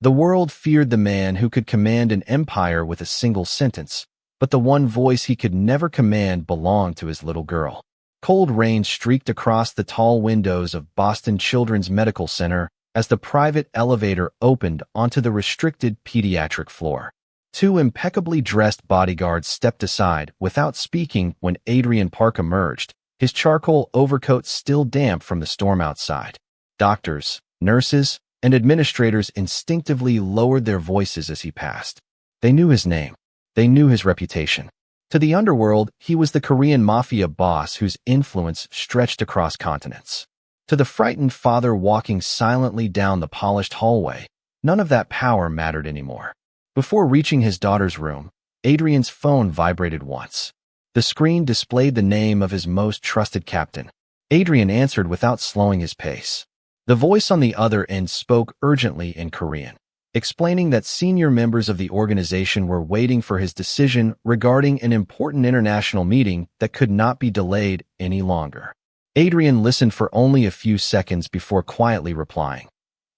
The world feared the man who could command an empire with a single sentence, but the one voice he could never command belonged to his little girl. Cold rain streaked across the tall windows of Boston Children's Medical Center as the private elevator opened onto the restricted pediatric floor. Two impeccably dressed bodyguards stepped aside without speaking when Adrian Park emerged, his charcoal overcoat still damp from the storm outside. Doctors, nurses, and administrators instinctively lowered their voices as he passed. They knew his name. They knew his reputation. To the underworld, he was the Korean Mafia boss whose influence stretched across continents. To the frightened father walking silently down the polished hallway, none of that power mattered anymore. Before reaching his daughter's room, Adrian's phone vibrated once. The screen displayed the name of his most trusted captain. Adrian answered without slowing his pace. The voice on the other end spoke urgently in Korean, explaining that senior members of the organization were waiting for his decision regarding an important international meeting that could not be delayed any longer. Adrian listened for only a few seconds before quietly replying,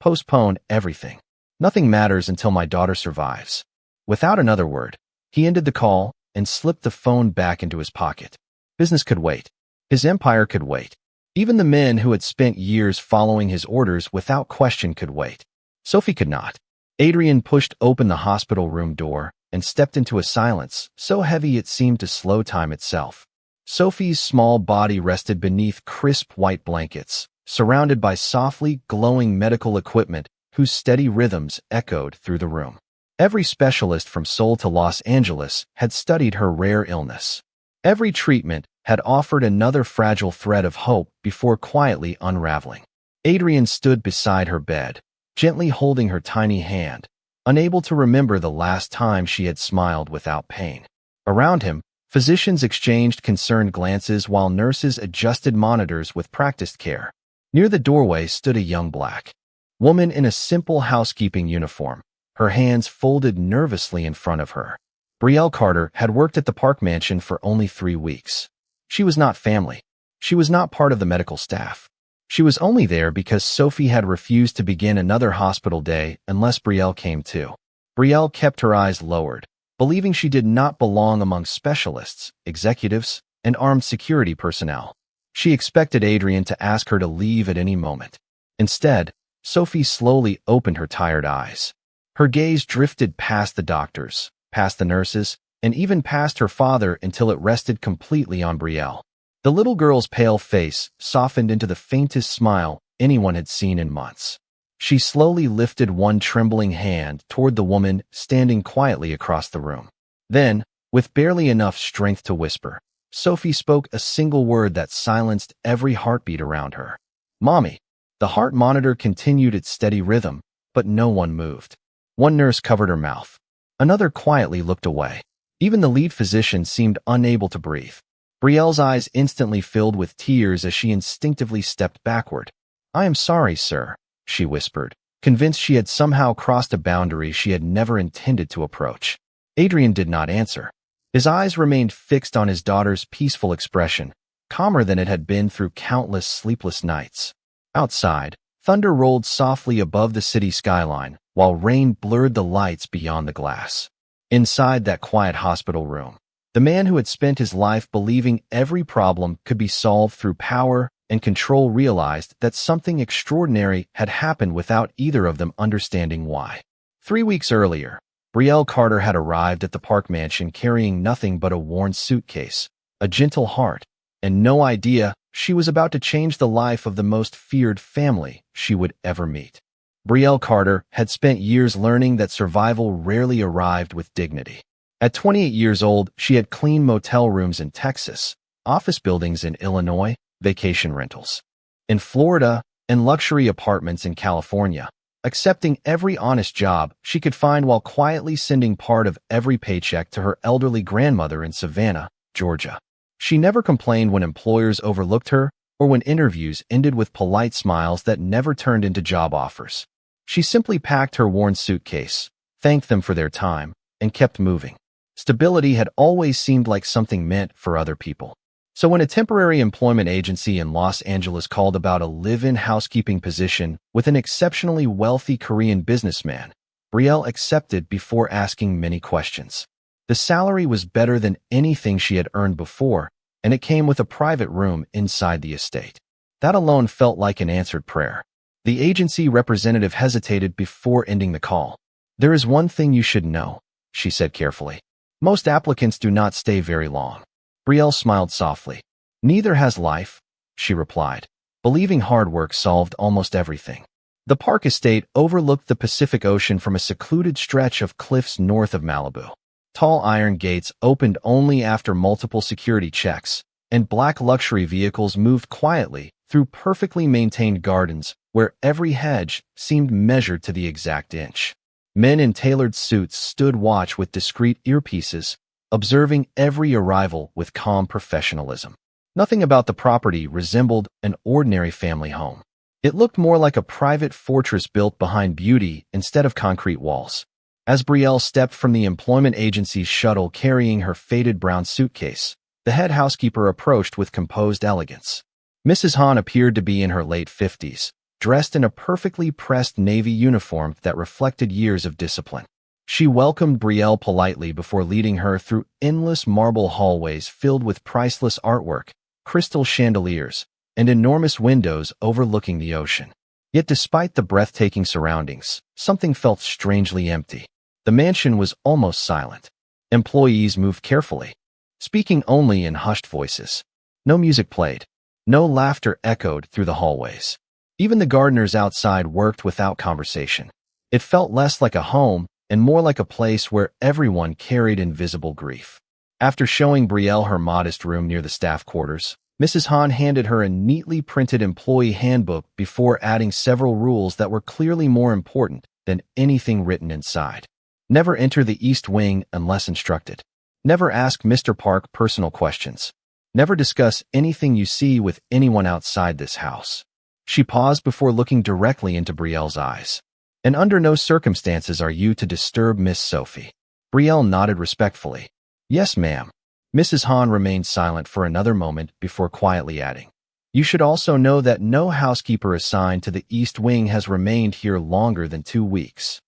"Postpone everything. Nothing matters until my daughter survives." Without another word, he ended the call and slipped the phone back into his pocket. Business could wait. His empire could wait. Even the men who had spent years following his orders without question could wait. Sophie could not. Adrian pushed open the hospital room door and stepped into a silence so heavy it seemed to slow time itself. Sophie's small body rested beneath crisp white blankets, surrounded by softly glowing medical equipment whose steady rhythms echoed through the room. Every specialist from Seoul to Los Angeles had studied her rare illness. Every treatment had offered another fragile thread of hope before quietly unraveling. Adrian stood beside her bed, gently holding her tiny hand, unable to remember the last time she had smiled without pain. Around him, physicians exchanged concerned glances while nurses adjusted monitors with practiced care. Near the doorway stood a young black woman in a simple housekeeping uniform, her hands folded nervously in front of her. Brielle Carter had worked at the Park Mansion for only 3 weeks. She was not family. She was not part of the medical staff. She was only there because Sophie had refused to begin another hospital day unless Brielle came too. Brielle kept her eyes lowered, believing she did not belong among specialists, executives, and armed security personnel. She expected Adrian to ask her to leave at any moment. Instead, Sophie slowly opened her tired eyes. Her gaze drifted past the doctors, past the nurses, and even past her father until it rested completely on Brielle. The little girl's pale face softened into the faintest smile anyone had seen in months. She slowly lifted one trembling hand toward the woman standing quietly across the room. Then, with barely enough strength to whisper, Sophie spoke a single word that silenced every heartbeat around her. "Mommy." The heart monitor continued its steady rhythm, but no one moved. One nurse covered her mouth. Another quietly looked away. Even the lead physician seemed unable to breathe. Brielle's eyes instantly filled with tears as she instinctively stepped backward. "I am sorry, sir," she whispered, convinced she had somehow crossed a boundary she had never intended to approach. Adrian did not answer. His eyes remained fixed on his daughter's peaceful expression, calmer than it had been through countless sleepless nights. Outside, thunder rolled softly above the city skyline, while rain blurred the lights beyond the glass. Inside that quiet hospital room, the man who had spent his life believing every problem could be solved through power and control realized that something extraordinary had happened without either of them understanding why. 3 weeks earlier, Brielle Carter had arrived at the Park Mansion carrying nothing but a worn suitcase, a gentle heart, and no idea she was about to change the life of the most feared family she would ever meet. Brielle Carter had spent years learning that survival rarely arrived with dignity. At 28 years old, she had cleaned motel rooms in Texas, office buildings in Illinois, vacation rentals in Florida, and luxury apartments in California, accepting every honest job she could find while quietly sending part of every paycheck to her elderly grandmother in Savannah, Georgia. She never complained when employers overlooked her or when interviews ended with polite smiles that never turned into job offers. She simply packed her worn suitcase, thanked them for their time, and kept moving. Stability had always seemed like something meant for other people. So when a temporary employment agency in Los Angeles called about a live-in housekeeping position with an exceptionally wealthy Korean businessman, Brielle accepted before asking many questions. The salary was better than anything she had earned before, and it came with a private room inside the estate. That alone felt like an answered prayer. The agency representative hesitated before ending the call. "There is one thing you should know," she said carefully. "Most applicants do not stay very long." Brielle smiled softly. "Neither has life," she replied, believing hard work solved almost everything. The park estate overlooked the Pacific Ocean from a secluded stretch of cliffs north of Malibu. Tall iron gates opened only after multiple security checks, and black luxury vehicles moved quietly through perfectly maintained gardens where every hedge seemed measured to the exact inch. Men in tailored suits stood watch with discreet earpieces, observing every arrival with calm professionalism. Nothing about the property resembled an ordinary family home. It looked more like a private fortress built behind beauty instead of concrete walls. As Brielle stepped from the employment agency's shuttle carrying her faded brown suitcase, the head housekeeper approached with composed elegance. Mrs. Hahn appeared to be in her late 50s, dressed in a perfectly pressed navy uniform that reflected years of discipline. She welcomed Brielle politely before leading her through endless marble hallways filled with priceless artwork, crystal chandeliers, and enormous windows overlooking the ocean. Yet despite the breathtaking surroundings, something felt strangely empty. The mansion was almost silent. Employees moved carefully, speaking only in hushed voices. No music played. No laughter echoed through the hallways. Even the gardeners outside worked without conversation. It felt less like a home and more like a place where everyone carried invisible grief. After showing Brielle her modest room near the staff quarters, Mrs. Hahn handed her a neatly printed employee handbook before adding several rules that were clearly more important than anything written inside. Never enter the East Wing unless instructed. Never ask Mr. Park personal questions. Never discuss anything you see with anyone outside this house. She paused before looking directly into Brielle's eyes. "And under no circumstances are you to disturb Miss Sophie." Brielle nodded respectfully. "Yes, ma'am." Mrs. Hahn remained silent for another moment before quietly adding, "You should also know that no housekeeper assigned to the East Wing has remained here longer than 2 weeks."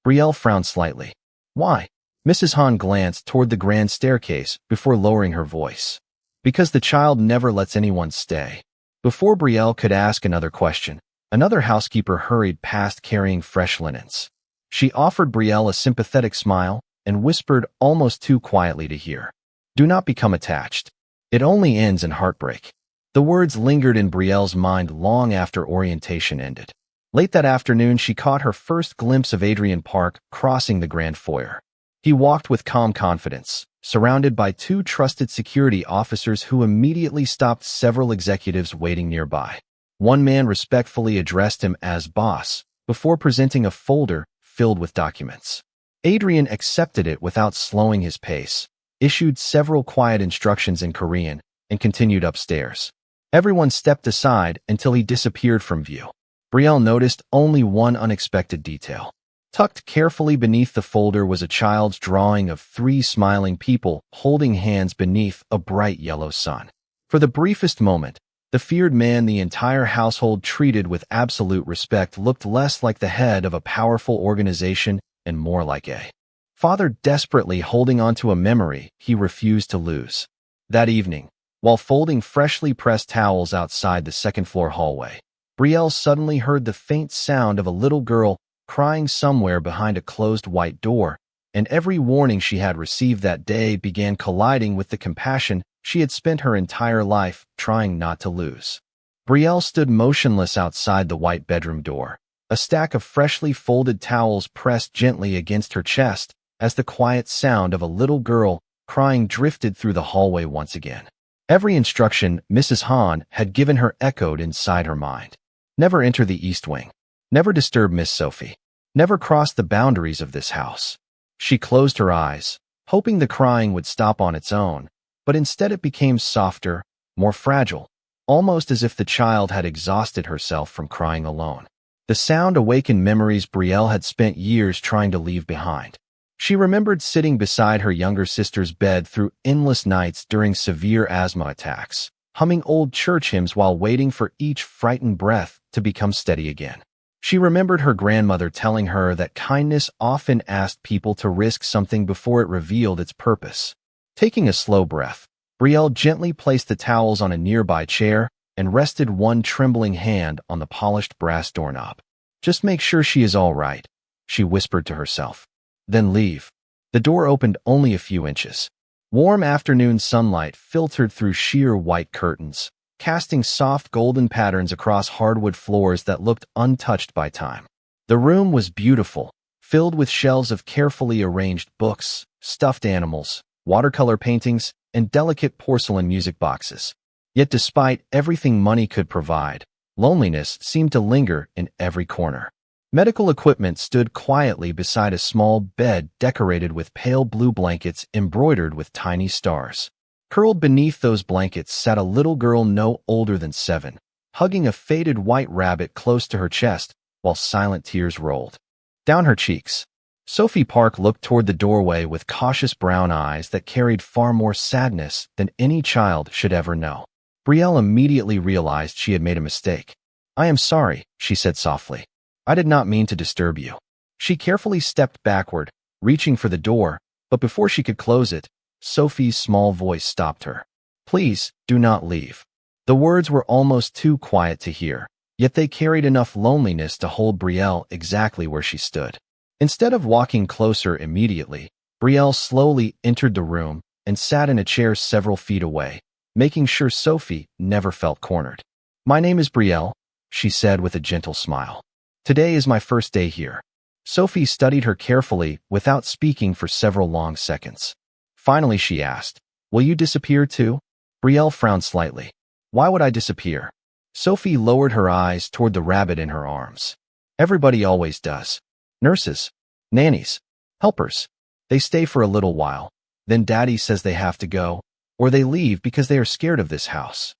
Brielle frowned slightly. "Why?" Mrs. Hahn glanced toward the grand staircase before lowering her voice. "Because the child never lets anyone stay." Before Brielle could ask another question, another housekeeper hurried past carrying fresh linens. She offered Brielle a sympathetic smile and whispered almost too quietly to hear, "Do not become attached. It only ends in heartbreak." The words lingered in Brielle's mind long after orientation ended. Late that afternoon, she caught her first glimpse of Adrian Park crossing the grand foyer. He walked with calm confidence, surrounded by 2 trusted security officers who immediately stopped several executives waiting nearby. One man respectfully addressed him as boss before presenting a folder filled with documents. Adrian accepted it without slowing his pace, issued several quiet instructions in Korean, and continued upstairs. Everyone stepped aside until he disappeared from view. Brielle noticed only one unexpected detail. Tucked carefully beneath the folder was a child's drawing of 3 smiling people holding hands beneath a bright yellow sun. For the briefest moment, the feared man the entire household treated with absolute respect looked less like the head of a powerful organization and more like a father desperately holding onto a memory he refused to lose. That evening, while folding freshly pressed towels outside the second-floor hallway, Brielle suddenly heard the faint sound of a little girl crying somewhere behind a closed white door, and every warning she had received that day began colliding with the compassion she had spent her entire life trying not to lose. Brielle stood motionless outside the white bedroom door, a stack of freshly folded towels pressed gently against her chest as the quiet sound of a little girl crying drifted through the hallway once again. Every instruction Mrs. Hahn had given her echoed inside her mind. Never enter the East Wing. Never disturb Miss Sophie. Never cross the boundaries of this house. She closed her eyes, hoping the crying would stop on its own, but instead it became softer, more fragile, almost as if the child had exhausted herself from crying alone. The sound awakened memories Brielle had spent years trying to leave behind. She remembered sitting beside her younger sister's bed through endless nights during severe asthma attacks, humming old church hymns while waiting for each frightened breath to become steady again. She remembered her grandmother telling her that kindness often asked people to risk something before it revealed its purpose. Taking a slow breath, Brielle gently placed the towels on a nearby chair and rested one trembling hand on the polished brass doorknob. "Just make sure she is all right," she whispered to herself. "Then leave." The door opened only a few inches. Warm afternoon sunlight filtered through sheer white curtains, casting soft golden patterns across hardwood floors that looked untouched by time. The room was beautiful, filled with shelves of carefully arranged books, stuffed animals, watercolor paintings, and delicate porcelain music boxes. Yet despite everything money could provide, loneliness seemed to linger in every corner. Medical equipment stood quietly beside a small bed decorated with pale blue blankets embroidered with tiny stars. Curled beneath those blankets sat a little girl no older than 7, hugging a faded white rabbit close to her chest while silent tears rolled down her cheeks. Sophie Park looked toward the doorway with cautious brown eyes that carried far more sadness than any child should ever know. Brielle immediately realized she had made a mistake. "I am sorry," she said softly. "I did not mean to disturb you." She carefully stepped backward, reaching for the door, but before she could close it, Sophie's small voice stopped her. "Please, do not leave." The words were almost too quiet to hear, yet they carried enough loneliness to hold Brielle exactly where she stood. Instead of walking closer immediately, Brielle slowly entered the room and sat in a chair several feet away, making sure Sophie never felt cornered. "My name is Brielle," she said with a gentle smile. "Today is my first day here." Sophie studied her carefully without speaking for several long seconds. Finally she asked, "Will you disappear too?" Brielle frowned slightly. "Why would I disappear?" Sophie lowered her eyes toward the rabbit in her arms. "Everybody always does. Nurses, nannies, helpers. They stay for a little while. Then daddy says they have to go, or they leave because they are scared of this house."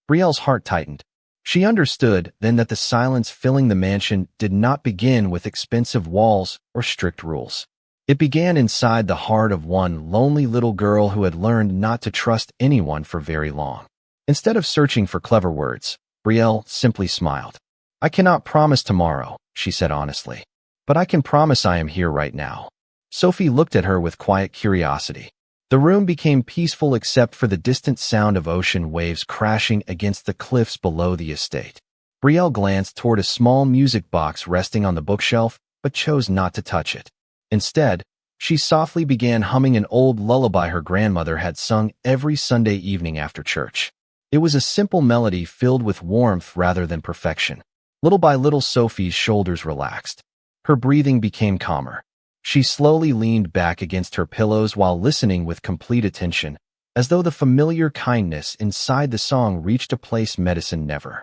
Brielle's heart tightened. She understood then that the silence filling the mansion did not begin with expensive walls or strict rules. It began inside the heart of one lonely little girl who had learned not to trust anyone for very long. Instead of searching for clever words, Brielle simply smiled. "I cannot promise tomorrow," she said honestly, "but I can promise I am here right now." Sophie looked at her with quiet curiosity. The room became peaceful except for the distant sound of ocean waves crashing against the cliffs below the estate. Brielle glanced toward a small music box resting on the bookshelf, but chose not to touch it. Instead, she softly began humming an old lullaby her grandmother had sung every Sunday evening after church. It was a simple melody filled with warmth rather than perfection. Little by little, Sophie's shoulders relaxed. Her breathing became calmer. She slowly leaned back against her pillows while listening with complete attention, as though the familiar kindness inside the song reached a place medicine never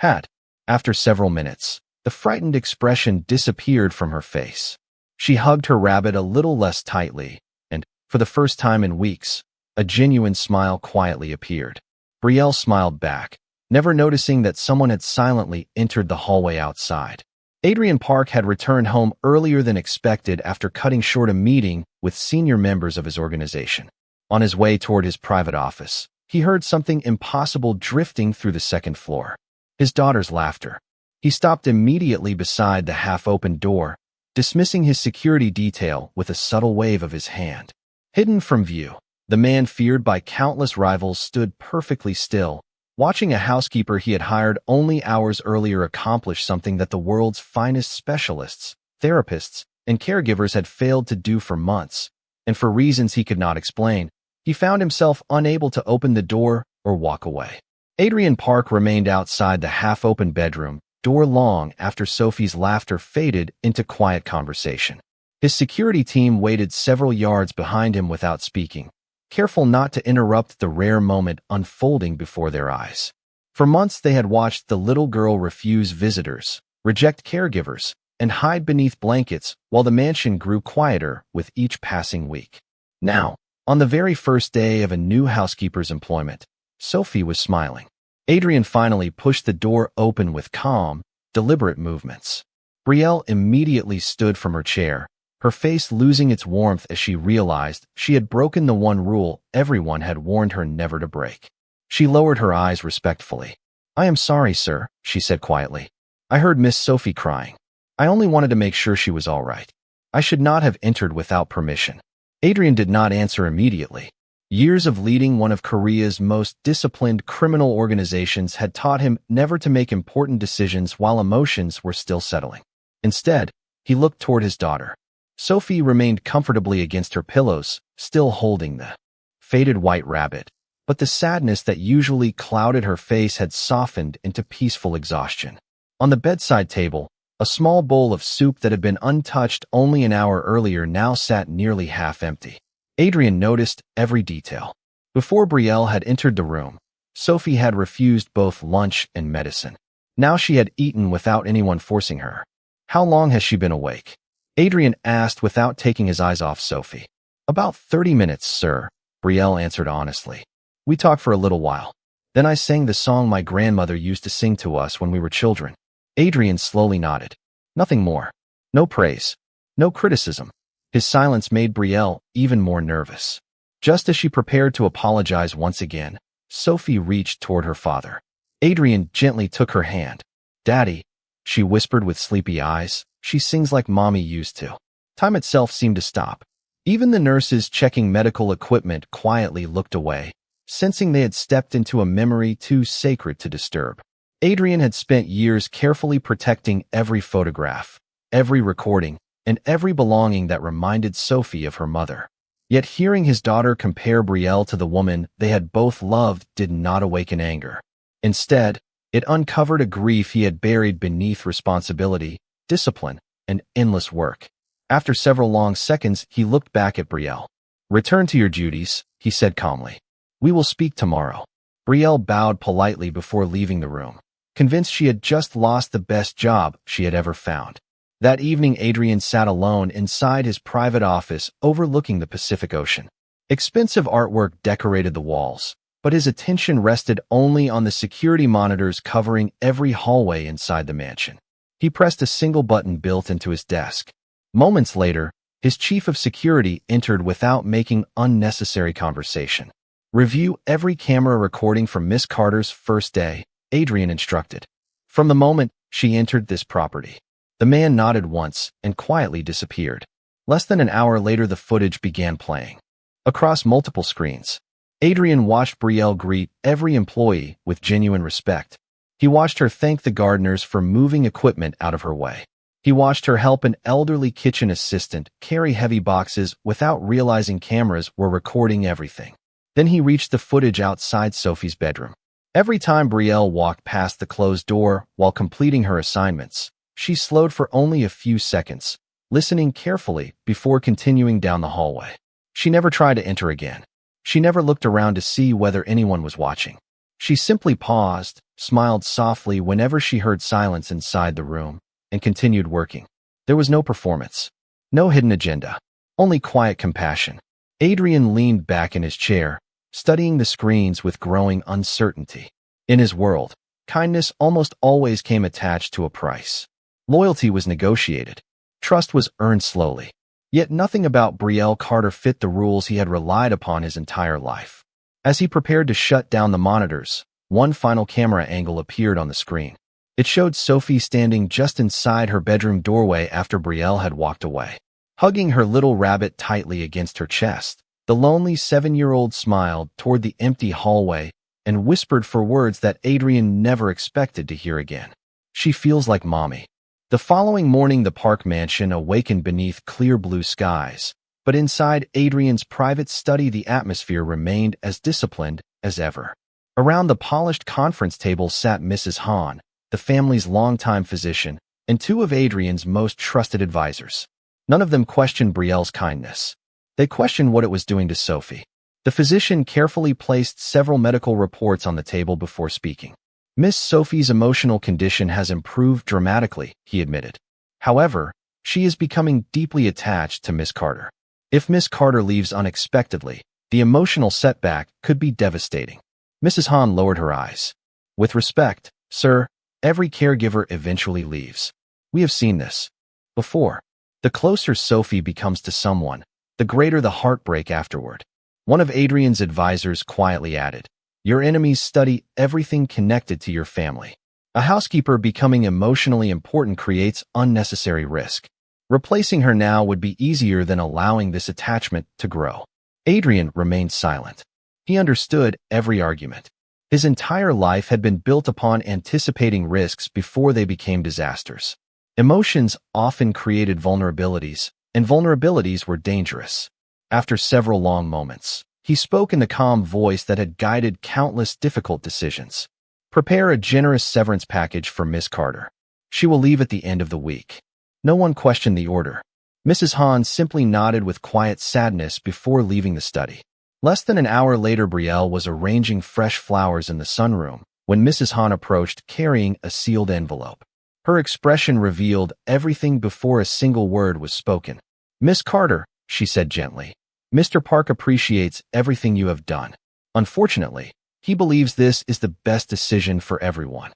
had. After several minutes, the frightened expression disappeared from her face. She hugged her rabbit a little less tightly, and, for the first time in weeks, a genuine smile quietly appeared. Brielle smiled back, never noticing that someone had silently entered the hallway outside. Adrian Park had returned home earlier than expected after cutting short a meeting with senior members of his organization. On his way toward his private office, he heard something impossible drifting through the second floor. His daughter's laughter. He stopped immediately beside the half-open door, dismissing his security detail with a subtle wave of his hand. Hidden from view, the man feared by countless rivals stood perfectly still, watching a housekeeper he had hired only hours earlier accomplish something that the world's finest specialists, therapists, and caregivers had failed to do for months. And for reasons he could not explain, he found himself unable to open the door or walk away. Adrian Park remained outside the half-open bedroom door long after Sophie's laughter faded into quiet conversation. His security team waited several yards behind him without speaking, careful not to interrupt the rare moment unfolding before their eyes. For months they had watched the little girl refuse visitors, reject caregivers, and hide beneath blankets while the mansion grew quieter with each passing week. Now, on the very first day of a new housekeeper's employment, Sophie was smiling. Adrian finally pushed the door open with calm, deliberate movements. Brielle immediately stood from her chair, her face losing its warmth as she realized she had broken the one rule everyone had warned her never to break. She lowered her eyes respectfully. "I am sorry, sir," she said quietly. "I heard Miss Sophie crying." I only wanted to make sure she was all right. I should not have entered without permission. Adrian did not answer immediately. Years of leading one of Korea's most disciplined criminal organizations had taught him never to make important decisions while emotions were still settling. Instead, he looked toward his daughter. Sophie remained comfortably against her pillows, still holding the faded white rabbit. But the sadness that usually clouded her face had softened into peaceful exhaustion. On the bedside table, a small bowl of soup that had been untouched only an hour earlier now sat nearly half empty. Adrian noticed every detail. Before Brielle had entered the room, Sophie had refused both lunch and medicine. Now she had eaten without anyone forcing her. How long has she been awake? Adrian asked without taking his eyes off Sophie. About 30 minutes, sir, Brielle answered honestly. We talked for a little while. Then I sang the song my grandmother used to sing to us when we were children. Adrian slowly nodded. Nothing more. No praise. No criticism. His silence made Brielle even more nervous. Just as she prepared to apologize once again, Sophie reached toward her father. Adrian gently took her hand. Daddy, she whispered with sleepy eyes, she sings like Mommy used to. Time itself seemed to stop. Even the nurses checking medical equipment quietly looked away, sensing they had stepped into a memory too sacred to disturb. Adrian had spent years carefully protecting every photograph, every recording, and every belonging that reminded Sophie of her mother. Yet hearing his daughter compare Brielle to the woman they had both loved did not awaken anger. Instead, it uncovered a grief he had buried beneath responsibility, discipline, and endless work. After several long seconds, he looked back at Brielle. Return to your duties, he said calmly. We will speak tomorrow. Brielle bowed politely before leaving the room, convinced she had just lost the best job she had ever found. That evening, Adrian sat alone inside his private office overlooking the Pacific Ocean. Expensive artwork decorated the walls, but his attention rested only on the security monitors covering every hallway inside the mansion. He pressed a single button built into his desk. Moments later, his chief of security entered without making unnecessary conversation. Review every camera recording from Miss Carter's first day, Adrian instructed. From the moment she entered this property. The man nodded once and quietly disappeared. Less than an hour later, the footage began playing. Across multiple screens, Adrian watched Brielle greet every employee with genuine respect. He watched her thank the gardeners for moving equipment out of her way. He watched her help an elderly kitchen assistant carry heavy boxes without realizing cameras were recording everything. Then he reached the footage outside Sophie's bedroom. Every time Brielle walked past the closed door while completing her assignments, she slowed for only a few seconds, listening carefully before continuing down the hallway. She never tried to enter again. She never looked around to see whether anyone was watching. She simply paused, smiled softly whenever she heard silence inside the room, and continued working. There was no performance, no hidden agenda, only quiet compassion. Adrian leaned back in his chair, studying the screens with growing uncertainty. In his world, kindness almost always came attached to a price. Loyalty was negotiated. Trust was earned slowly. Yet nothing about Brielle Carter fit the rules he had relied upon his entire life. As he prepared to shut down the monitors, one final camera angle appeared on the screen. It showed Sophie standing just inside her bedroom doorway after Brielle had walked away. Hugging her little rabbit tightly against her chest, the lonely 7-year-old smiled toward the empty hallway and whispered for words that Adrian never expected to hear again. She feels like Mommy. The following morning, the Park Mansion awakened beneath clear blue skies, but inside Adrian's private study the atmosphere remained as disciplined as ever. Around the polished conference table sat Mrs. Hahn, the family's longtime physician, and 2 of Adrian's most trusted advisors. None of them questioned Brielle's kindness. They questioned what it was doing to Sophie. The physician carefully placed several medical reports on the table before speaking. Miss Sophie's emotional condition has improved dramatically, he admitted. However, she is becoming deeply attached to Miss Carter. If Miss Carter leaves unexpectedly, the emotional setback could be devastating. Mrs. Hahn lowered her eyes. With respect, sir, every caregiver eventually leaves. We have seen this before. The closer Sophie becomes to someone, the greater the heartbreak afterward. One of Adrian's advisors quietly added, your enemies study everything connected to your family. A housekeeper becoming emotionally important creates unnecessary risk. Replacing her now would be easier than allowing this attachment to grow. Adrian remained silent. He understood every argument. His entire life had been built upon anticipating risks before they became disasters. Emotions often created vulnerabilities, and vulnerabilities were dangerous. After several long moments, he spoke in the calm voice that had guided countless difficult decisions. Prepare a generous severance package for Miss Carter. She will leave at the end of the week. No one questioned the order. Mrs. Hahn simply nodded with quiet sadness before leaving the study. Less than an hour later, Brielle was arranging fresh flowers in the sunroom when Mrs. Hahn approached carrying a sealed envelope. Her expression revealed everything before a single word was spoken. "Miss Carter," she said gently, "Mr. Park appreciates everything you have done. Unfortunately, he believes this is the best decision for everyone."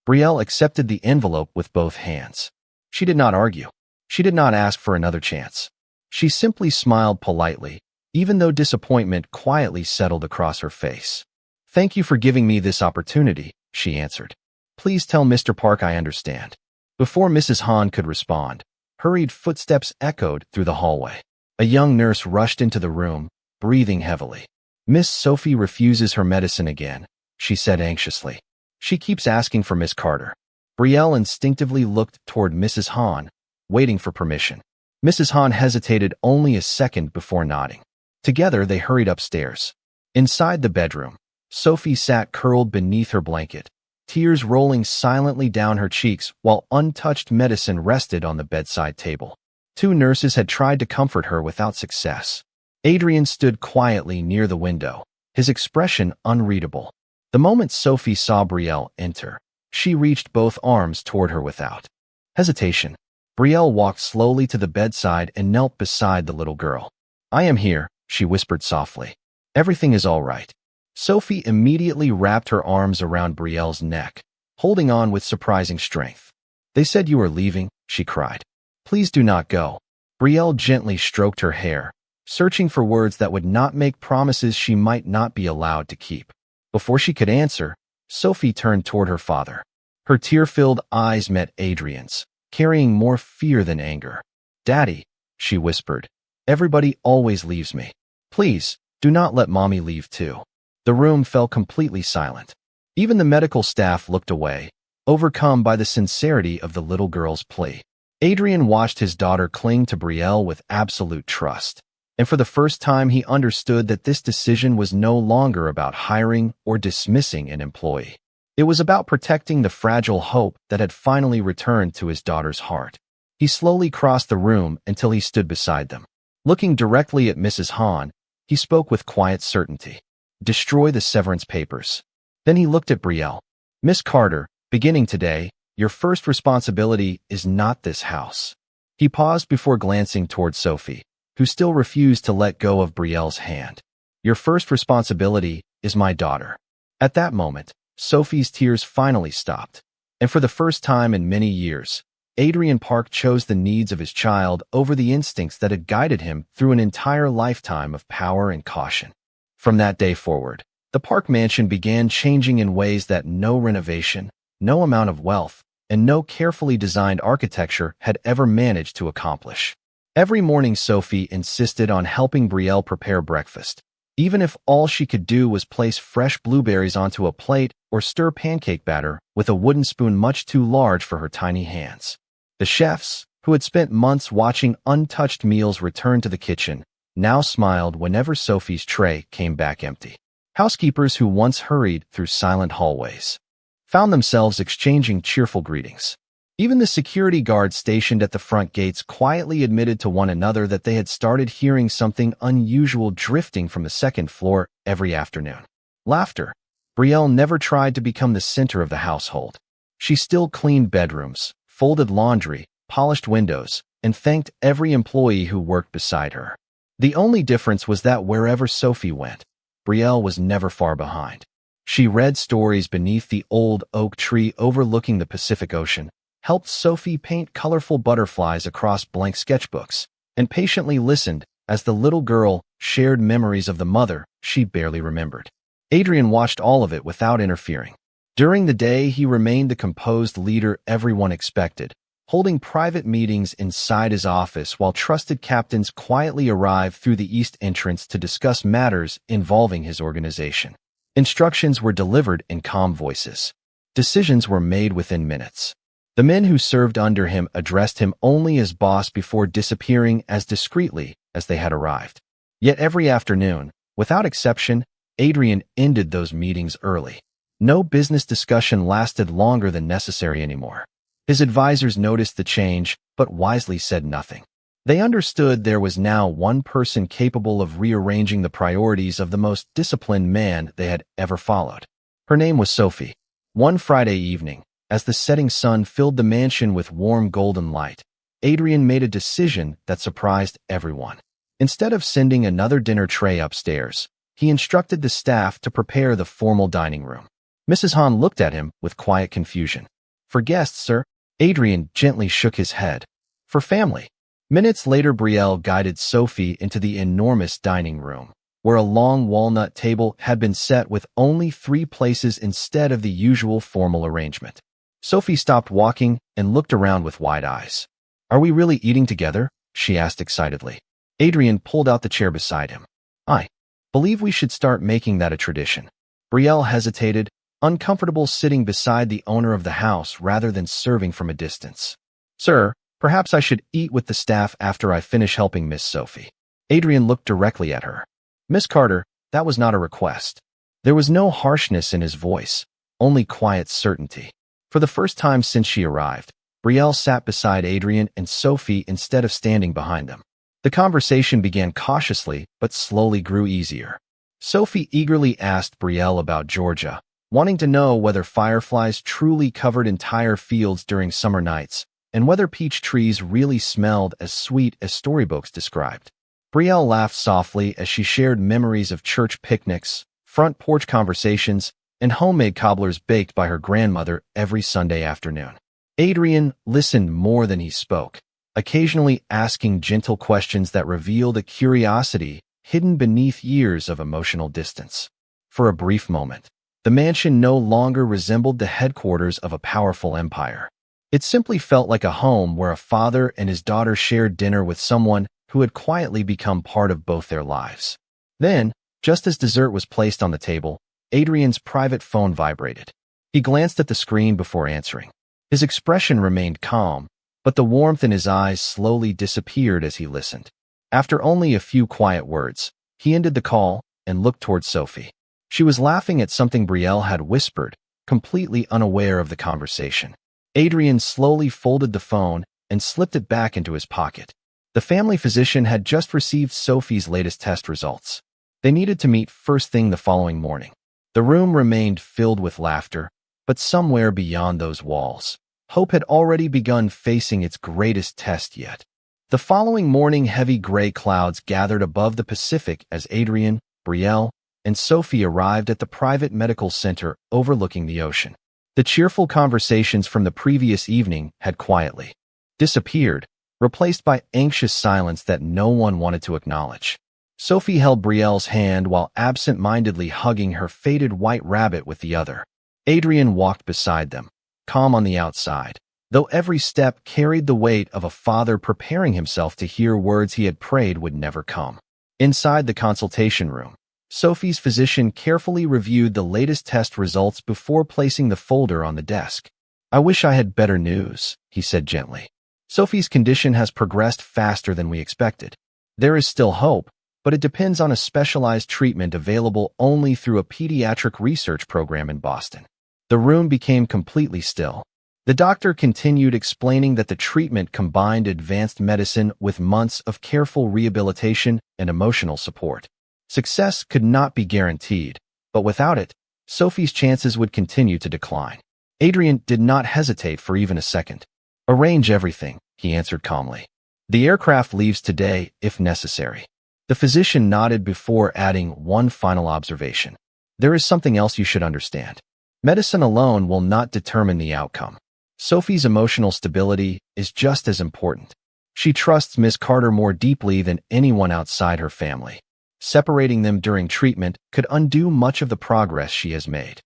Brielle accepted the envelope with both hands. She did not argue. She did not ask for another chance. She simply smiled politely, even though disappointment quietly settled across her face. "Thank you for giving me this opportunity," she answered. "Please tell Mr. Park I understand." Before Mrs. Hahn could respond, hurried footsteps echoed through the hallway. A young nurse rushed into the room, breathing heavily. "Miss Sophie refuses her medicine again," she said anxiously. "She keeps asking for Miss Carter." Brielle instinctively looked toward Mrs. Hahn, waiting for permission. Mrs. Hahn hesitated only a second before nodding. Together, they hurried upstairs. Inside the bedroom, Sophie sat curled beneath her blanket, tears rolling silently down her cheeks while untouched medicine rested on the bedside table. Two nurses had tried to comfort her without success. Adrian stood quietly near the window, his expression unreadable. The moment Sophie saw Brielle enter, she reached both arms toward her without hesitation. Brielle walked slowly to the bedside and knelt beside the little girl. "I am here," she whispered softly. "Everything is all right." Sophie immediately wrapped her arms around Brielle's neck, holding on with surprising strength. "They said you were leaving," she cried. "Please do not go." Brielle gently stroked her hair, searching for words that would not make promises she might not be allowed to keep. Before she could answer, Sophie turned toward her father. Her tear-filled eyes met Adrian's, carrying more fear than anger. "Daddy," she whispered, "everybody always leaves me. Please, do not let Mommy leave too." The room fell completely silent. Even the medical staff looked away, overcome by the sincerity of the little girl's plea. Adrian watched his daughter cling to Brielle with absolute trust, and for the first time he understood that this decision was no longer about hiring or dismissing an employee. It was about protecting the fragile hope that had finally returned to his daughter's heart. He slowly crossed the room until he stood beside them. Looking directly at Mrs. Hahn, he spoke with quiet certainty. "Destroy the severance papers." Then he looked at Brielle. "Miss Carter, beginning today, your first responsibility is not this house." He paused before glancing toward Sophie, who still refused to let go of Brielle's hand. "Your first responsibility is my daughter." At that moment, Sophie's tears finally stopped, and for the first time in many years, Adrian Park chose the needs of his child over the instincts that had guided him through an entire lifetime of power and caution. From that day forward, the Park mansion began changing in ways that no renovation, no amount of wealth, and no carefully designed architecture had ever managed to accomplish. Every morning, Sophie insisted on helping Brielle prepare breakfast, even if all she could do was place fresh blueberries onto a plate or stir pancake batter with a wooden spoon much too large for her tiny hands. The chefs, who had spent months watching untouched meals return to the kitchen, now smiled whenever Sophie's tray came back empty. Housekeepers who once hurried through silent hallways found themselves exchanging cheerful greetings. Even the security guards stationed at the front gates quietly admitted to one another that they had started hearing something unusual drifting from the second floor every afternoon. Laughter. Brielle never tried to become the center of the household. She still cleaned bedrooms, folded laundry, polished windows, and thanked every employee who worked beside her. The only difference was that wherever Sophie went, Brielle was never far behind. She read stories beneath the old oak tree overlooking the Pacific Ocean, helped Sophie paint colorful butterflies across blank sketchbooks, and patiently listened as the little girl shared memories of the mother she barely remembered. Adrian watched all of it without interfering. During the day, he remained the composed leader everyone expected, holding private meetings inside his office while trusted captains quietly arrived through the east entrance to discuss matters involving his organization. Instructions were delivered in calm voices. Decisions were made within minutes. The men who served under him addressed him only as boss before disappearing as discreetly as they had arrived. Yet every afternoon, without exception, Adrian ended those meetings early. No business discussion lasted longer than necessary anymore. His advisors noticed the change, but wisely said nothing. They understood there was now one person capable of rearranging the priorities of the most disciplined man they had ever followed. Her name was Sophie. One Friday evening, as the setting sun filled the mansion with warm golden light, Adrian made a decision that surprised everyone. Instead of sending another dinner tray upstairs, he instructed the staff to prepare the formal dining room. Mrs. Hahn looked at him with quiet confusion. "For guests, sir?" Adrian gently shook his head. "For family." Minutes later, Brielle guided Sophie into the enormous dining room, where a long walnut table had been set with only 3 places instead of the usual formal arrangement. Sophie stopped walking and looked around with wide eyes. "Are we really eating together?" she asked excitedly. Adrian pulled out the chair beside him. "I believe we should start making that a tradition." Brielle hesitated, uncomfortable sitting beside the owner of the house rather than serving from a distance. "Sir, perhaps I should eat with the staff after I finish helping Miss Sophie." Adrian looked directly at her. "Miss Carter, that was not a request." There was no harshness in his voice, only quiet certainty. For the first time since she arrived, Brielle sat beside Adrian and Sophie instead of standing behind them. The conversation began cautiously but slowly grew easier. Sophie eagerly asked Brielle about Georgia, wanting to know whether fireflies truly covered entire fields during summer nights and whether peach trees really smelled as sweet as storybooks described. Brielle laughed softly as she shared memories of church picnics, front porch conversations, and homemade cobblers baked by her grandmother every Sunday afternoon. Adrian listened more than he spoke, occasionally asking gentle questions that revealed a curiosity hidden beneath years of emotional distance. For a brief moment, the mansion no longer resembled the headquarters of a powerful empire. It simply felt like a home where a father and his daughter shared dinner with someone who had quietly become part of both their lives. Then, just as dessert was placed on the table, Adrian's private phone vibrated. He glanced at the screen before answering. His expression remained calm, but the warmth in his eyes slowly disappeared as he listened. After only a few quiet words, he ended the call and looked towards Sophie. She was laughing at something Brielle had whispered, completely unaware of the conversation. Adrian slowly folded the phone and slipped it back into his pocket. The family physician had just received Sophie's latest test results. They needed to meet first thing the following morning. The room remained filled with laughter, but somewhere beyond those walls, hope had already begun facing its greatest test yet. The following morning, heavy gray clouds gathered above the Pacific as Adrian, Brielle, and Sophie arrived at the private medical center overlooking the ocean. The cheerful conversations from the previous evening had quietly disappeared, replaced by anxious silence that no one wanted to acknowledge. Sophie held Brielle's hand while absent-mindedly hugging her faded white rabbit with the other. Adrian walked beside them, calm on the outside, though every step carried the weight of a father preparing himself to hear words he had prayed would never come. Inside the consultation room, Sophie's physician carefully reviewed the latest test results before placing the folder on the desk. "I wish I had better news," he said gently. "Sophie's condition has progressed faster than we expected. There is still hope, but it depends on a specialized treatment available only through a pediatric research program in Boston." The room became completely still. The doctor continued explaining that the treatment combined advanced medicine with months of careful rehabilitation and emotional support. Success could not be guaranteed, but without it, Sophie's chances would continue to decline. Adrian did not hesitate for even a second. "Arrange everything," he answered calmly. "The aircraft leaves today, if necessary." The physician nodded before adding one final observation. "There is something else you should understand. Medicine alone will not determine the outcome. Sophie's emotional stability is just as important. She trusts Miss Carter more deeply than anyone outside her family. Separating them during treatment could undo much of the progress she has made."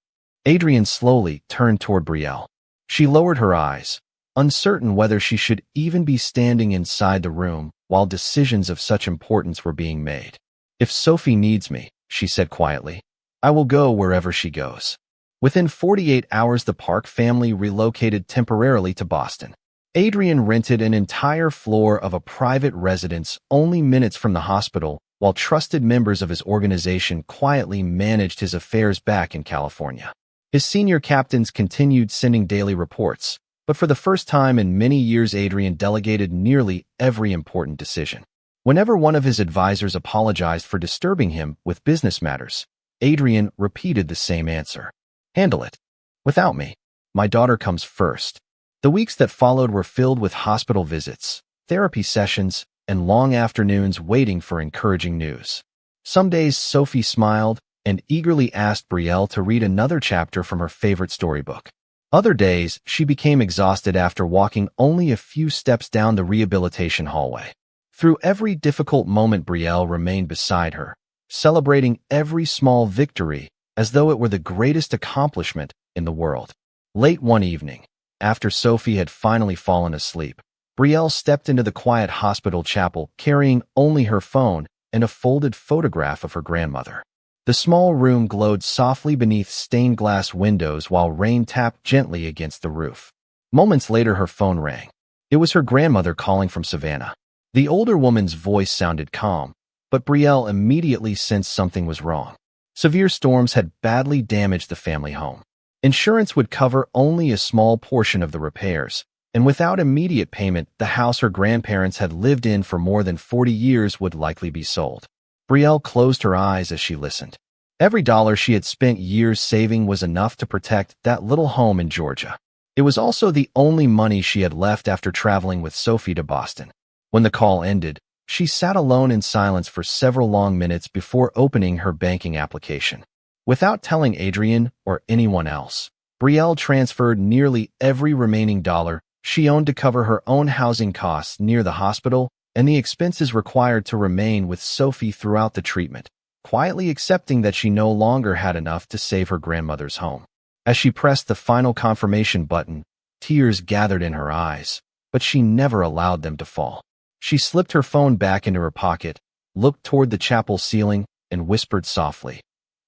Adrienne slowly turned toward Brielle. She lowered her eyes, uncertain whether she should even be standing inside the room while decisions of such importance were being made. "If Sophie needs me," she said quietly, "I will go wherever she goes." Within 48 hours, the Park family relocated temporarily to Boston. Adrienne rented an entire floor of a private residence only minutes from the hospital, while trusted members of his organization quietly managed his affairs back in California. His senior captains continued sending daily reports, but for the first time in many years, Adrienne delegated nearly every important decision. Whenever one of his advisors apologized for disturbing him with business matters, Adrienne repeated the same answer: "Handle it. Without me, my daughter comes first." The weeks that followed were filled with hospital visits, therapy sessions, and long afternoons waiting for encouraging news. Some days Sophie smiled and eagerly asked Brielle to read another chapter from her favorite storybook. Other days, she became exhausted after walking only a few steps down the rehabilitation hallway. Through every difficult moment, Brielle remained beside her, celebrating every small victory as though it were the greatest accomplishment in the world. Late one evening, after Sophie had finally fallen asleep, Brielle stepped into the quiet hospital chapel carrying only her phone and a folded photograph of her grandmother. The small room glowed softly beneath stained glass windows while rain tapped gently against the roof. Moments later, her phone rang. It was her grandmother calling from Savannah. The older woman's voice sounded calm, but Brielle immediately sensed something was wrong. Severe storms had badly damaged the family home. Insurance would cover only a small portion of the repairs, and without immediate payment, the house her grandparents had lived in for more than 40 years would likely be sold. Brielle closed her eyes as she listened. Every dollar she had spent years saving was enough to protect that little home in Georgia. It was also the only money she had left after traveling with Sophie to Boston. When the call ended, she sat alone in silence for several long minutes before opening her banking application. Without telling Adrienne or anyone else, Brielle transferred nearly every remaining dollar she owned to cover her own housing costs near the hospital and the expenses required to remain with Sophie throughout the treatment, quietly accepting that she no longer had enough to save her grandmother's home. As she pressed the final confirmation button, tears gathered in her eyes, but she never allowed them to fall. She slipped her phone back into her pocket, looked toward the chapel ceiling, and whispered softly,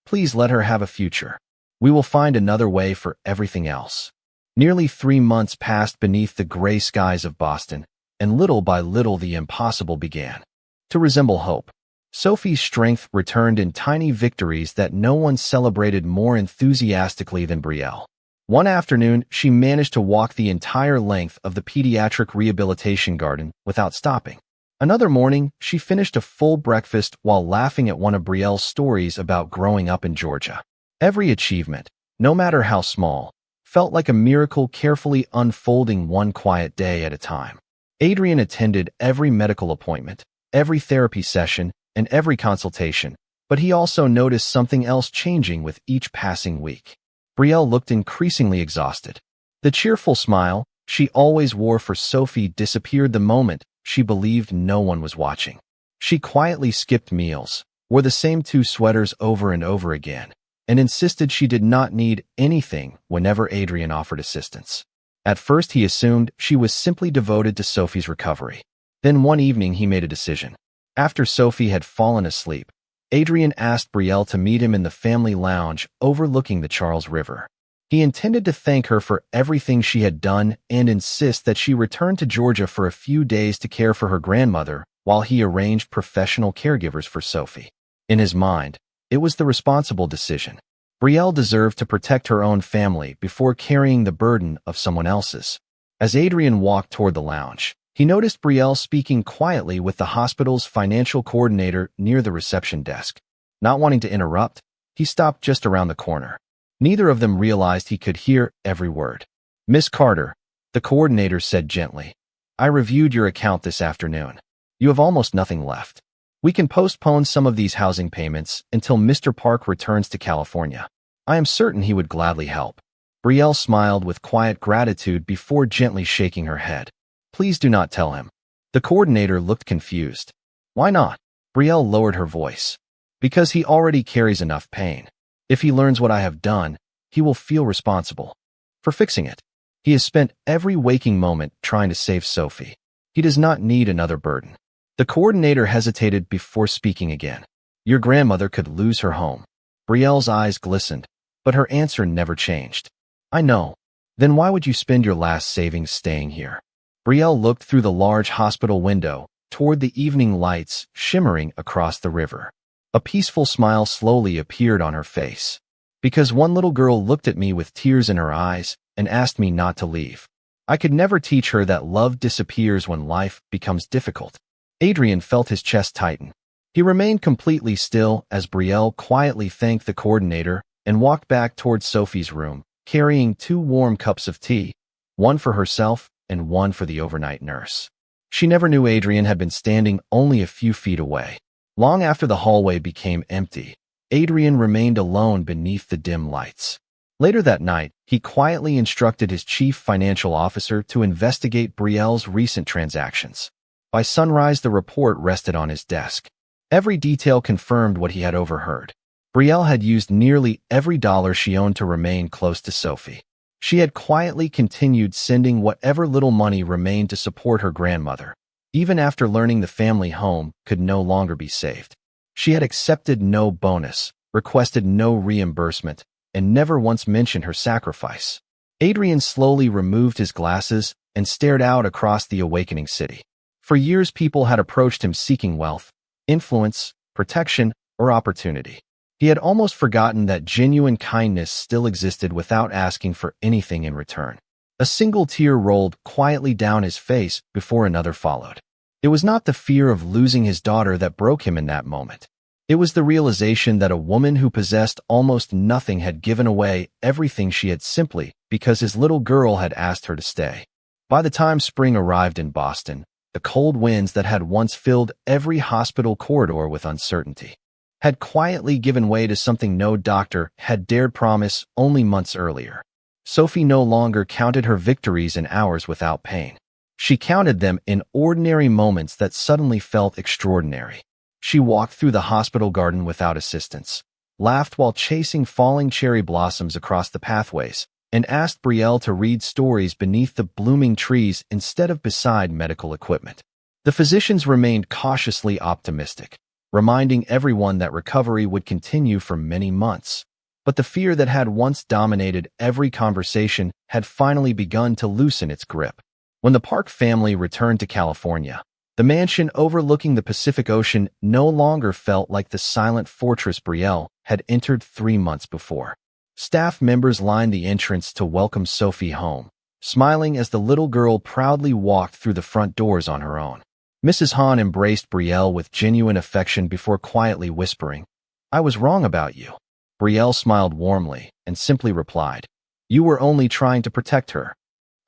"Please let her have a future. We will find another way for everything else." Nearly 3 months passed beneath the gray skies of Boston, and little by little the impossible began to resemble hope. Sophie's strength returned in tiny victories that no one celebrated more enthusiastically than Brielle. One afternoon, she managed to walk the entire length of the pediatric rehabilitation garden without stopping. Another morning, she finished a full breakfast while laughing at one of Brielle's stories about growing up in Georgia. Every achievement, no matter how small, felt like a miracle carefully unfolding one quiet day at a time. Adrienne attended every medical appointment, every therapy session, and every consultation, but he also noticed something else changing with each passing week. Brielle looked increasingly exhausted. The cheerful smile she always wore for Sophie disappeared the moment she believed no one was watching. She quietly skipped meals, wore the same 2 sweaters over and over again, and insisted she did not need anything whenever Adrienne offered assistance. At first, he assumed she was simply devoted to Sophie's recovery. Then one evening, he made a decision. After Sophie had fallen asleep, Adrienne asked Brielle to meet him in the family lounge overlooking the Charles River. He intended to thank her for everything she had done and insist that she return to Georgia for a few days to care for her grandmother while he arranged professional caregivers for Sophie. In his mind, it was the responsible decision. Brielle deserved to protect her own family before carrying the burden of someone else's. As Adrienne walked toward the lounge, he noticed Brielle speaking quietly with the hospital's financial coordinator near the reception desk. Not wanting to interrupt, he stopped just around the corner. Neither of them realized he could hear every word. "Miss Carter," the coordinator said gently, "I reviewed your account this afternoon. You have almost nothing left. We can postpone some of these housing payments until Mr. Park returns to California. I am certain he would gladly help." Brielle smiled with quiet gratitude before gently shaking her head. "Please do not tell him." The coordinator looked confused. "Why not?" Brielle lowered her voice. "Because he already carries enough pain. If he learns what I have done, he will feel responsible for fixing it. He has spent every waking moment trying to save Sophie. He does not need another burden. The coordinator hesitated before speaking again. Your grandmother could lose her home. Brielle's eyes glistened, but her answer never changed. I know. Then why would you spend your last savings staying here? Brielle looked through the large hospital window toward the evening lights shimmering across the river. A peaceful smile slowly appeared on her face. Because one little girl looked at me with tears in her eyes and asked me not to leave. I could never teach her that love disappears when life becomes difficult. Adrien felt his chest tighten. He remained completely still as Brielle quietly thanked the coordinator and walked back towards Sophie's room, carrying 2 warm cups of tea, one for herself and one for the overnight nurse. She never knew Adrien had been standing only a few feet away. Long after the hallway became empty, Adrien remained alone beneath the dim lights. Later that night, he quietly instructed his chief financial officer to investigate Brielle's recent transactions. By sunrise, the report rested on his desk. Every detail confirmed what he had overheard. Brielle had used nearly every dollar she owned to remain close to Sophie. She had quietly continued sending whatever little money remained to support her grandmother, even after learning the family home could no longer be saved. She had accepted no bonus, requested no reimbursement, and never once mentioned her sacrifice. Adrien slowly removed his glasses and stared out across the awakening city. For years, people had approached him seeking wealth, influence, protection, or opportunity. He had almost forgotten that genuine kindness still existed without asking for anything in return. A single tear rolled quietly down his face before another followed. It was not the fear of losing his daughter that broke him in that moment. It was the realization that a woman who possessed almost nothing had given away everything she had simply because his little girl had asked her to stay. By the time spring arrived in Boston, the cold winds that had once filled every hospital corridor with uncertainty had quietly given way to something no doctor had dared promise only months earlier. Sophie no longer counted her victories in hours without pain. She counted them in ordinary moments that suddenly felt extraordinary. She walked through the hospital garden without assistance, laughed while chasing falling cherry blossoms across the pathways, and asked Brielle to read stories beneath the blooming trees instead of beside medical equipment. The physicians remained cautiously optimistic, reminding everyone that recovery would continue for many months. But the fear that had once dominated every conversation had finally begun to loosen its grip. When the Park family returned to California, the mansion overlooking the Pacific Ocean no longer felt like the silent fortress Brielle had entered 3 months before. Staff members lined the entrance to welcome Sophie home, smiling as the little girl proudly walked through the front doors on her own. Mrs. Hahn embraced Brielle with genuine affection before quietly whispering, "I was wrong about you." Brielle smiled warmly and simply replied, "You were only trying to protect her."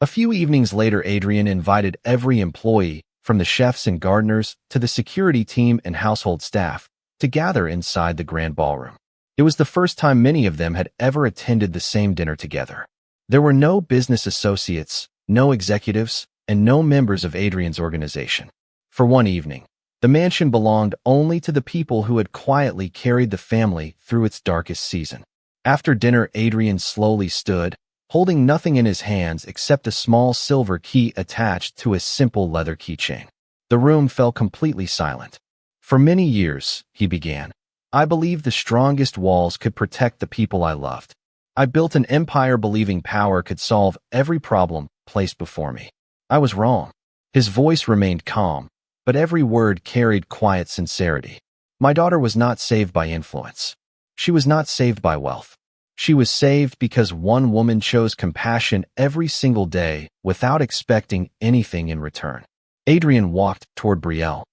A few evenings later, Adrien invited every employee, from the chefs and gardeners to the security team and household staff, to gather inside the grand ballroom. It was the first time many of them had ever attended the same dinner together. There were no business associates, no executives, and no members of Adrien's organization. For one evening, the mansion belonged only to the people who had quietly carried the family through its darkest season. After dinner, Adrien slowly stood, holding nothing in his hands except a small silver key attached to a simple leather keychain. The room fell completely silent. "For many years," he began, "I believed the strongest walls could protect the people I loved. I built an empire believing power could solve every problem placed before me. I was wrong." His voice remained calm, but every word carried quiet sincerity. My daughter was not saved by influence. She was not saved by wealth. She was saved because one woman chose compassion every single day without expecting anything in return. Adrien walked toward Brielle,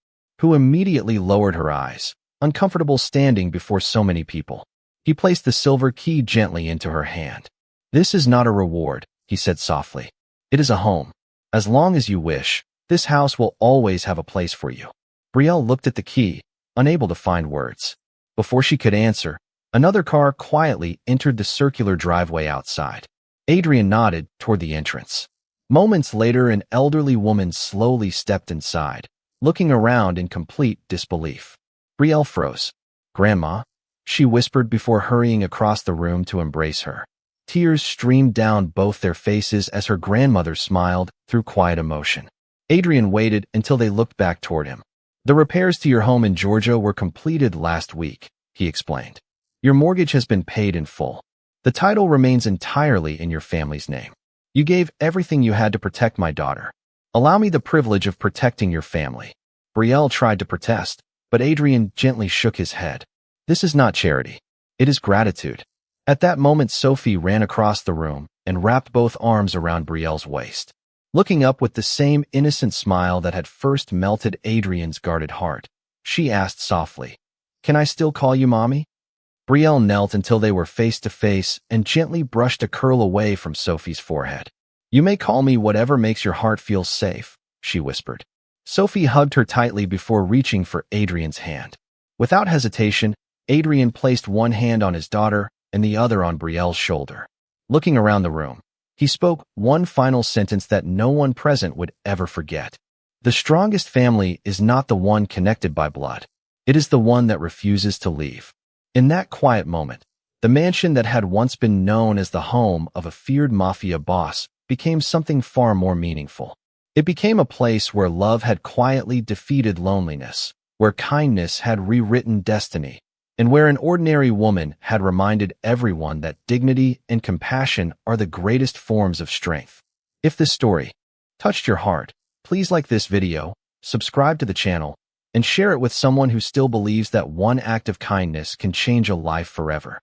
who immediately lowered her eyes, uncomfortable standing before so many people. He placed the silver key gently into her hand. "This is not a reward," he said softly. "It is a home. As long as you wish, this house will always have a place for you." Brielle looked at the key, unable to find words. Before she could answer, another car quietly entered the circular driveway outside. Adrien nodded toward the entrance. Moments later, an elderly woman slowly stepped inside, looking around in complete disbelief. Brielle froze. "Grandma," she whispered before hurrying across the room to embrace her. Tears streamed down both their faces as her grandmother smiled through quiet emotion. Adrian waited until they looked back toward him. "The repairs to your home in Georgia were completed last week," he explained. "Your mortgage has been paid in full. The title remains entirely in your family's name. You gave everything you had to protect my daughter. Allow me the privilege of protecting your family." Brielle tried to protest, but Adrian gently shook his head. "This is not charity. It is gratitude." At that moment, Sophie ran across the room and wrapped both arms around Brielle's waist. Looking up with the same innocent smile that had first melted Adrian's guarded heart, she asked softly, "Can I still call you Mommy?" Brielle knelt until they were face to face and gently brushed a curl away from Sophie's forehead. "You may call me whatever makes your heart feel safe," she whispered. Sophie hugged her tightly before reaching for Adrian's hand. Without hesitation, Adrian placed one hand on his daughter and the other on Brielle's shoulder. Looking around the room, he spoke one final sentence that no one present would ever forget. "The strongest family is not the one connected by blood. It is the one that refuses to leave." In that quiet moment, the mansion that had once been known as the home of a feared mafia boss became something far more meaningful. It became a place where love had quietly defeated loneliness, where kindness had rewritten destiny, and where an ordinary woman had reminded everyone that dignity and compassion are the greatest forms of strength. If this story touched your heart, please like this video, subscribe to the channel, and share it with someone who still believes that one act of kindness can change a life forever.